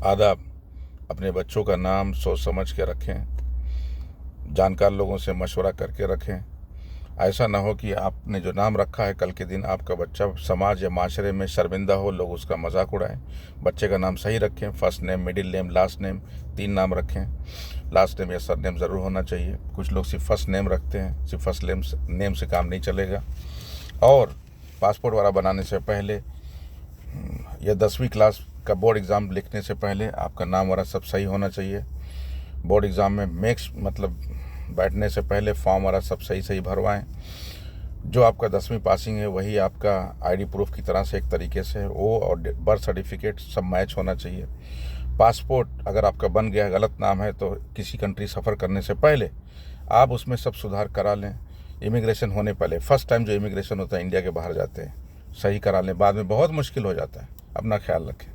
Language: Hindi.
आदाब। अपने बच्चों का नाम सोच समझ के रखें, जानकार लोगों से मशवरा करके रखें। ऐसा ना हो कि आपने जो नाम रखा है कल के दिन आपका बच्चा समाज या माशरे में शर्मिंदा हो, लोग उसका मजाक उड़ाएं। बच्चे का नाम सही रखें, first name, middle name, last name, 3 नाम रखें। लास्ट नेम या सर नेम ज़रूर होना चाहिए। कुछ लोग सिर्फ फर्स्ट नेम रखते हैं, सिर्फ फर्स्ट नेम से काम नहीं चलेगा। और पासपोर्ट वाला बनाने से पहले या 10वीं क्लास का बोर्ड एग्ज़ाम लिखने से पहले आपका नाम वाला सब सही होना चाहिए। बोर्ड एग्ज़ाम में बैठने से पहले फॉर्म वाला सब सही भरवाएं। जो आपका 10वीं पासिंग है वही आपका आईडी प्रूफ की तरह से एक तरीके से वो, और बर्थ सर्टिफिकेट सब मैच होना चाहिए। पासपोर्ट अगर आपका बन गया गलत नाम है तो किसी कंट्री सफ़र करने से पहले आप उसमें सब सुधार करा लें। इमिग्रेशन होने पहले, फर्स्ट टाइम जो इमिग्रेशन होता है इंडिया के बाहर जाते हैं, सही करा लें, बाद में बहुत मुश्किल हो जाता है। अपना ख्याल रखें।